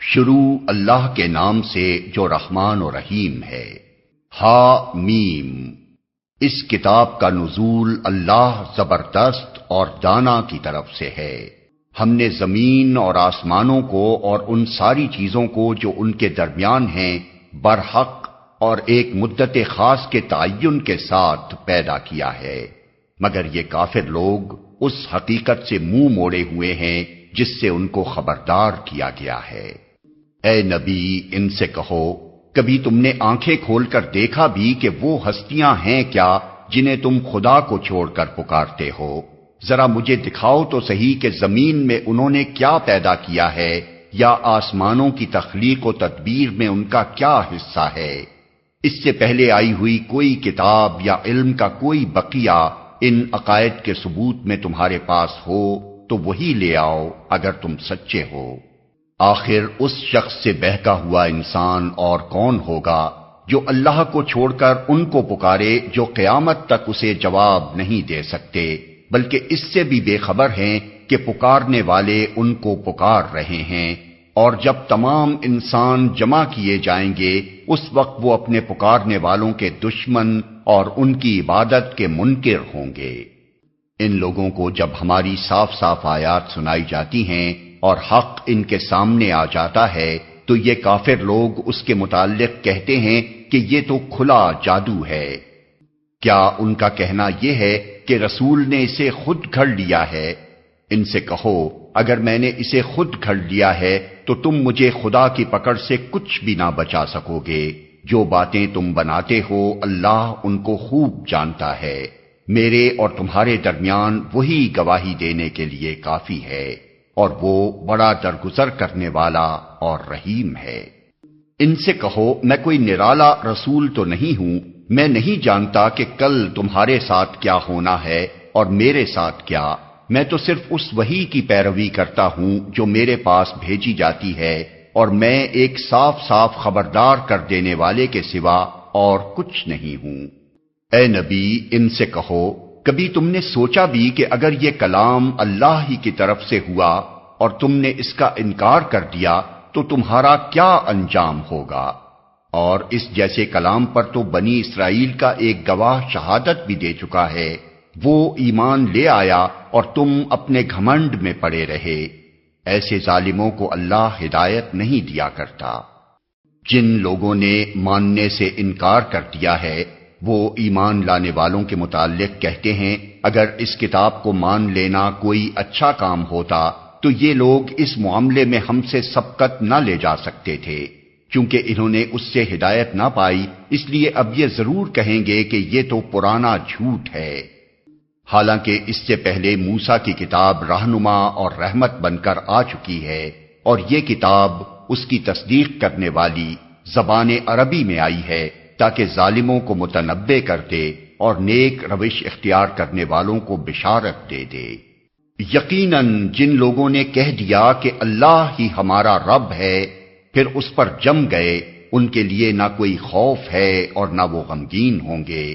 شروع اللہ کے نام سے جو رحمان و رحیم ہے۔ ہا میم۔ اس کتاب کا نزول اللہ زبردست اور دانا کی طرف سے ہے۔ ہم نے زمین اور آسمانوں کو اور ان ساری چیزوں کو جو ان کے درمیان ہیں برحق اور ایک مدت خاص کے تعین کے ساتھ پیدا کیا ہے، مگر یہ کافر لوگ اس حقیقت سے منہ موڑے ہوئے ہیں جس سے ان کو خبردار کیا گیا ہے۔ اے نبی، ان سے کہو، کبھی تم نے آنکھیں کھول کر دیکھا بھی کہ وہ ہستیاں ہیں کیا جنہیں تم خدا کو چھوڑ کر پکارتے ہو؟ ذرا مجھے دکھاؤ تو صحیح کہ زمین میں انہوں نے کیا پیدا کیا ہے، یا آسمانوں کی تخلیق و تدبیر میں ان کا کیا حصہ ہے۔ اس سے پہلے آئی ہوئی کوئی کتاب یا علم کا کوئی بقیہ ان عقائد کے ثبوت میں تمہارے پاس ہو تو وہی لے آؤ اگر تم سچے ہو۔ آخر اس شخص سے بہکا ہوا انسان اور کون ہوگا جو اللہ کو چھوڑ کر ان کو پکارے جو قیامت تک اسے جواب نہیں دے سکتے، بلکہ اس سے بھی بے خبر ہیں کہ پکارنے والے ان کو پکار رہے ہیں، اور جب تمام انسان جمع کیے جائیں گے اس وقت وہ اپنے پکارنے والوں کے دشمن اور ان کی عبادت کے منکر ہوں گے۔ ان لوگوں کو جب ہماری صاف صاف آیات سنائی جاتی ہیں اور حق ان کے سامنے آ جاتا ہے تو یہ کافر لوگ اس کے متعلق کہتے ہیں کہ یہ تو کھلا جادو ہے۔ کیا ان کا کہنا یہ ہے کہ رسول نے اسے خود گھڑ لیا ہے؟ ان سے کہو، اگر میں نے اسے خود گھڑ لیا ہے تو تم مجھے خدا کی پکڑ سے کچھ بھی نہ بچا سکو گے۔ جو باتیں تم بناتے ہو اللہ ان کو خوب جانتا ہے۔ میرے اور تمہارے درمیان وہی گواہی دینے کے لیے کافی ہے، اور وہ بڑا درگزر کرنے والا اور رحیم ہے۔ ان سے کہو، میں کوئی نرالا رسول تو نہیں ہوں، میں نہیں جانتا کہ کل تمہارے ساتھ کیا ہونا ہے اور میرے ساتھ کیا۔ میں تو صرف اس وحی کی پیروی کرتا ہوں جو میرے پاس بھیجی جاتی ہے، اور میں ایک صاف صاف خبردار کر دینے والے کے سوا اور کچھ نہیں ہوں۔ اے نبی، ان سے کہو، کبھی تم نے سوچا بھی کہ اگر یہ کلام اللہ ہی کی طرف سے ہوا اور تم نے اس کا انکار کر دیا تو تمہارا کیا انجام ہوگا؟ اور اس جیسے کلام پر تو بنی اسرائیل کا ایک گواہ شہادت بھی دے چکا ہے، وہ ایمان لے آیا اور تم اپنے گھمنڈ میں پڑے رہے۔ ایسے ظالموں کو اللہ ہدایت نہیں دیا کرتا۔ جن لوگوں نے ماننے سے انکار کر دیا ہے وہ ایمان لانے والوں کے متعلق کہتے ہیں، اگر اس کتاب کو مان لینا کوئی اچھا کام ہوتا تو یہ لوگ اس معاملے میں ہم سے سبقت نہ لے جا سکتے تھے۔ چونکہ انہوں نے اس سے ہدایت نہ پائی، اس لیے اب یہ ضرور کہیں گے کہ یہ تو پرانا جھوٹ ہے۔ حالانکہ اس سے پہلے موسیٰ کی کتاب رہنما اور رحمت بن کر آ چکی ہے، اور یہ کتاب اس کی تصدیق کرنے والی زبان عربی میں آئی ہے تاکہ ظالموں کو متنبہ کر دے اور نیک روش اختیار کرنے والوں کو بشارت دے دے۔ یقیناً جن لوگوں نے کہہ دیا کہ اللہ ہی ہمارا رب ہے پھر اس پر جم گئے، ان کے لیے نہ کوئی خوف ہے اور نہ وہ غمگین ہوں گے۔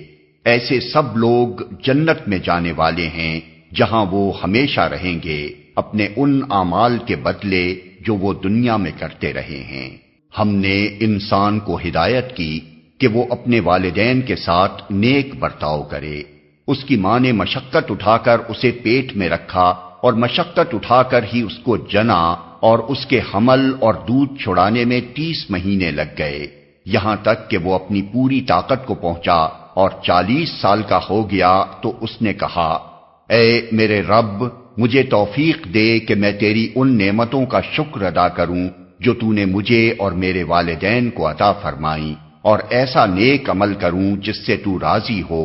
ایسے سب لوگ جنت میں جانے والے ہیں جہاں وہ ہمیشہ رہیں گے اپنے ان اعمال کے بدلے جو وہ دنیا میں کرتے رہے ہیں۔ ہم نے انسان کو ہدایت کی کہ وہ اپنے والدین کے ساتھ نیک برتاؤ کرے۔ اس کی ماں نے مشقت اٹھا کر اسے پیٹ میں رکھا اور مشقت اٹھا کر ہی اس کو جنا، اور اس کے حمل اور دودھ چھڑانے میں 30 مہینے لگ گئے، یہاں تک کہ وہ اپنی پوری طاقت کو پہنچا اور 40 سال کا ہو گیا تو اس نے کہا، اے میرے رب، مجھے توفیق دے کہ میں تیری ان نعمتوں کا شکر ادا کروں جو تو نے مجھے اور میرے والدین کو عطا فرمائی، اور ایسا نیک عمل کروں جس سے تو راضی ہو،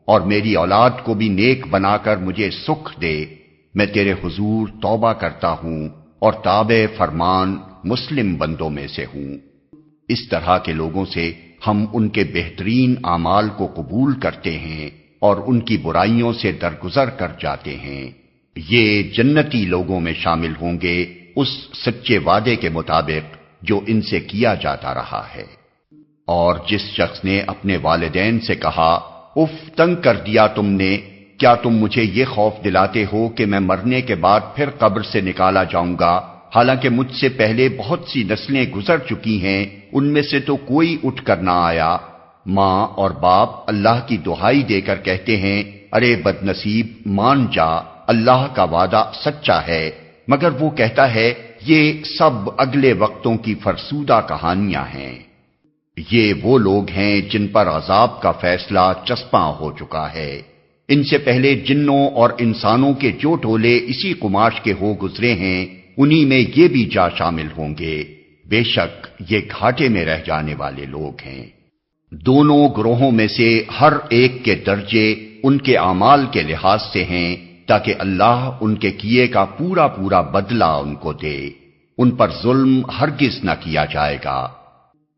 اور میری اولاد کو بھی نیک بنا کر مجھے سکھ دے۔ میں تیرے حضور توبہ کرتا ہوں اور تابع فرمان مسلم بندوں میں سے ہوں۔ اس طرح کے لوگوں سے ہم ان کے بہترین اعمال کو قبول کرتے ہیں اور ان کی برائیوں سے درگزر کر جاتے ہیں۔ یہ جنتی لوگوں میں شامل ہوں گے اس سچے وعدے کے مطابق جو ان سے کیا جاتا رہا ہے۔ اور جس شخص نے اپنے والدین سے کہا، اف تنگ کر دیا تم نے، کیا تم مجھے یہ خوف دلاتے ہو کہ میں مرنے کے بعد پھر قبر سے نکالا جاؤں گا حالانکہ مجھ سے پہلے بہت سی نسلیں گزر چکی ہیں، ان میں سے تو کوئی اٹھ کر نہ آیا۔ ماں اور باپ اللہ کی دہائی دے کر کہتے ہیں، ارے بد نصیب، مان جا، اللہ کا وعدہ سچا ہے، مگر وہ کہتا ہے یہ سب اگلے وقتوں کی فرسودہ کہانیاں ہیں۔ یہ وہ لوگ ہیں جن پر عذاب کا فیصلہ چسپاں ہو چکا ہے۔ ان سے پہلے جنوں اور انسانوں کے جو ٹولے اسی قماش کے ہو گزرے ہیں، انہی میں یہ بھی جا شامل ہوں گے۔ بے شک یہ گھاٹے میں رہ جانے والے لوگ ہیں۔ دونوں گروہوں میں سے ہر ایک کے درجے ان کے اعمال کے لحاظ سے ہیں، تاکہ اللہ ان کے کیے کا پورا پورا بدلہ ان کو دے۔ ان پر ظلم ہرگز نہ کیا جائے گا۔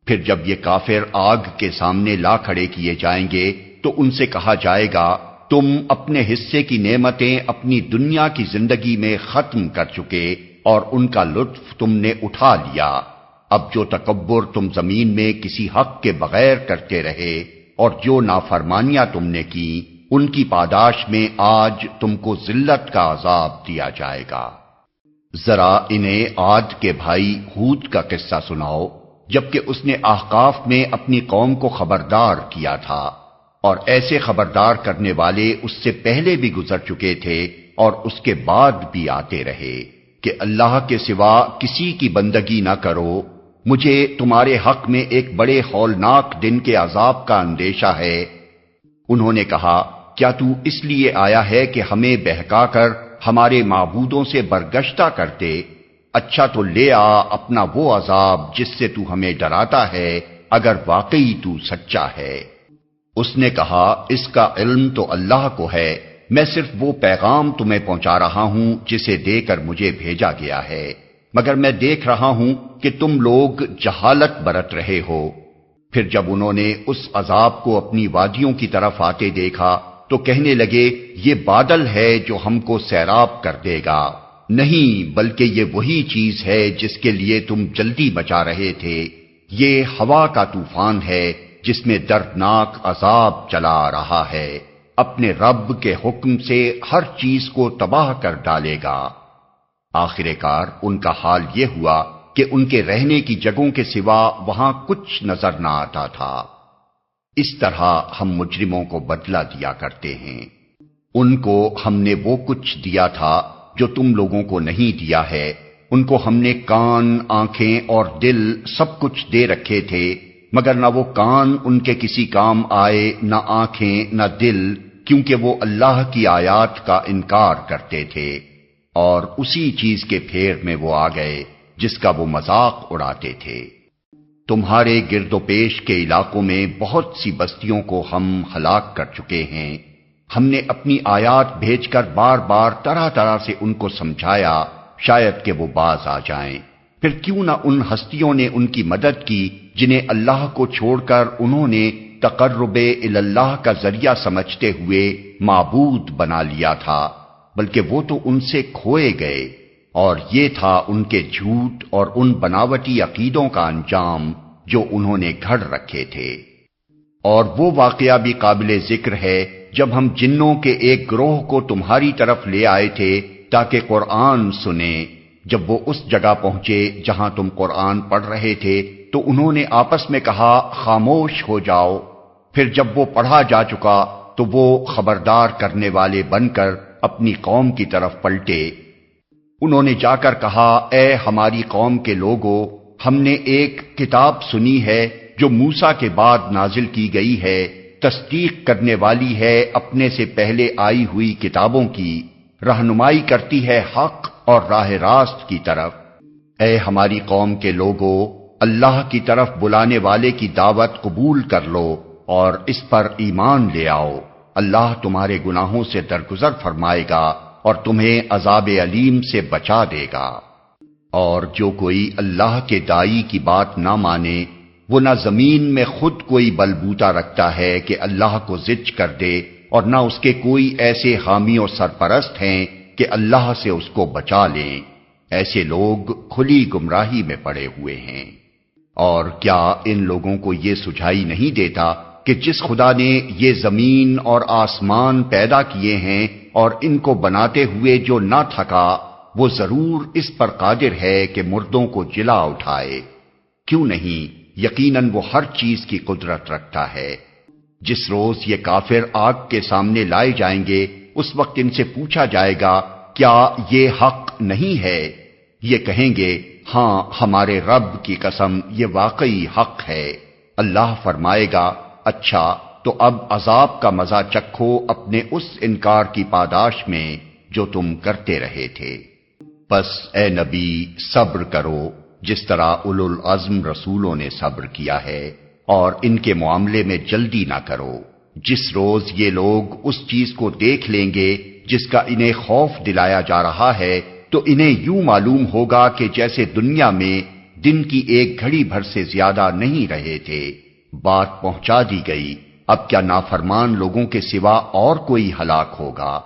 پھر جب یہ کافر آگ کے سامنے لا کھڑے کیے جائیں گے تو ان سے کہا جائے گا، تم اپنے حصے کی نعمتیں اپنی دنیا کی زندگی میں ختم کر چکے اور ان کا لطف تم نے اٹھا لیا۔ اب جو تکبر تم زمین میں کسی حق کے بغیر کرتے رہے اور جو نافرمانیاں تم نے کی، ان کی پاداش میں آج تم کو ذلت کا عذاب دیا جائے گا۔ ذرا انہیں عاد کے بھائی ہود کا قصہ سناؤ، جبکہ اس نے احقاف میں اپنی قوم کو خبردار کیا تھا، اور ایسے خبردار کرنے والے اس سے پہلے بھی گزر چکے تھے اور اس کے بعد بھی آتے رہے کہ اللہ کے سوا کسی کی بندگی نہ کرو، مجھے تمہارے حق میں ایک بڑے ہولناک دن کے عذاب کا اندیشہ ہے۔ انہوں نے کہا، کیا تو اس لیے آیا ہے کہ ہمیں بہکا کر ہمارے معبودوں سے برگشتہ کر دے؟ اچھا تو لے آ اپنا وہ عذاب جس سے تو ہمیں ڈراتا ہے، اگر واقعی تو سچا ہے۔ اس نے کہا، اس کا علم تو اللہ کو ہے، میں صرف وہ پیغام تمہیں پہنچا رہا ہوں جسے دے کر مجھے بھیجا گیا ہے، مگر میں دیکھ رہا ہوں کہ تم لوگ جہالت برت رہے ہو۔ پھر جب انہوں نے اس عذاب کو اپنی وادیوں کی طرف آتے دیکھا تو کہنے لگے، یہ بادل ہے جو ہم کو سیراب کر دے گا۔ نہیں، بلکہ یہ وہی چیز ہے جس کے لیے تم جلدی بچا رہے تھے۔ یہ ہوا کا طوفان ہے جس میں دردناک عذاب چلا آ رہا ہے، اپنے رب کے حکم سے ہر چیز کو تباہ کر ڈالے گا۔ آخر کار ان کا حال یہ ہوا کہ ان کے رہنے کی جگہوں کے سوا وہاں کچھ نظر نہ آتا تھا۔ اس طرح ہم مجرموں کو بدلہ دیا کرتے ہیں۔ ان کو ہم نے وہ کچھ دیا تھا جو تم لوگوں کو نہیں دیا ہے، ان کو ہم نے کان، آنکھیں اور دل سب کچھ دے رکھے تھے، مگر نہ وہ کان ان کے کسی کام آئے، نہ آنکھیں، نہ دل، کیونکہ وہ اللہ کی آیات کا انکار کرتے تھے، اور اسی چیز کے پھیر میں وہ آ گئے جس کا وہ مذاق اڑاتے تھے۔ تمہارے گرد و پیش کے علاقوں میں بہت سی بستیوں کو ہم ہلاک کر چکے ہیں۔ ہم نے اپنی آیات بھیج کر بار بار طرح طرح سے ان کو سمجھایا، شاید کہ وہ باز آ جائیں۔ پھر کیوں نہ ان ہستیوں نے ان کی مدد کی جنہیں اللہ کو چھوڑ کر انہوں نے تقرب اللہ کا ذریعہ سمجھتے ہوئے معبود بنا لیا تھا، بلکہ وہ تو ان سے کھوئے گئے، اور یہ تھا ان کے جھوٹ اور ان بناوٹی عقیدوں کا انجام جو انہوں نے گھڑ رکھے تھے۔ اور وہ واقعہ بھی قابل ذکر ہے جب ہم جنوں کے ایک گروہ کو تمہاری طرف لے آئے تھے تاکہ قرآن سنیں۔ جب وہ اس جگہ پہنچے جہاں تم قرآن پڑھ رہے تھے تو انہوں نے آپس میں کہا، خاموش ہو جاؤ۔ پھر جب وہ پڑھا جا چکا تو وہ خبردار کرنے والے بن کر اپنی قوم کی طرف پلٹے۔ انہوں نے جا کر کہا، اے ہماری قوم کے لوگو، ہم نے ایک کتاب سنی ہے جو موسیٰ کے بعد نازل کی گئی ہے، تصدیق کرنے والی ہے اپنے سے پہلے آئی ہوئی کتابوں کی، رہنمائی کرتی ہے حق اور راہ راست کی طرف۔ اے ہماری قوم کے لوگو، اللہ کی طرف بلانے والے کی دعوت قبول کر لو اور اس پر ایمان لے آؤ۔ اللہ تمہارے گناہوں سے درگزر فرمائے گا اور تمہیں عذاب علیم سے بچا دے گا۔ اور جو کوئی اللہ کے داعی کی بات نہ مانے، وہ نہ زمین میں خود کوئی بلبوتا رکھتا ہے کہ اللہ کو زج کر دے، اور نہ اس کے کوئی ایسے حامی و سرپرست ہیں کہ اللہ سے اس کو بچا لیں۔ ایسے لوگ کھلی گمراہی میں پڑے ہوئے ہیں۔ اور کیا ان لوگوں کو یہ سجھائی نہیں دیتا کہ جس خدا نے یہ زمین اور آسمان پیدا کیے ہیں اور ان کو بناتے ہوئے جو نہ تھکا، وہ ضرور اس پر قادر ہے کہ مردوں کو جلا اٹھائے۔ کیوں نہیں، یقیناً وہ ہر چیز کی قدرت رکھتا ہے۔ جس روز یہ کافر آگ کے سامنے لائے جائیں گے، اس وقت ان سے پوچھا جائے گا کیا یہ حق نہیں ہے؟ یہ کہیں گے ہاں ہمارے رب کی قسم یہ واقعی حق ہے۔ اللہ فرمائے گا اچھا تو اب عذاب کا مزہ چکھو اپنے اس انکار کی پاداش میں جو تم کرتے رہے تھے۔ پس اے نبی صبر کرو جس طرح اولو العزم رسولوں نے صبر کیا ہے، اور ان کے معاملے میں جلدی نہ کرو۔ جس روز یہ لوگ اس چیز کو دیکھ لیں گے جس کا انہیں خوف دلایا جا رہا ہے، تو انہیں یوں معلوم ہوگا کہ جیسے دنیا میں دن کی ایک گھڑی بھر سے زیادہ نہیں رہے تھے۔ بات پہنچا دی گئی، اب کیا نافرمان لوگوں کے سوا اور کوئی ہلاک ہوگا؟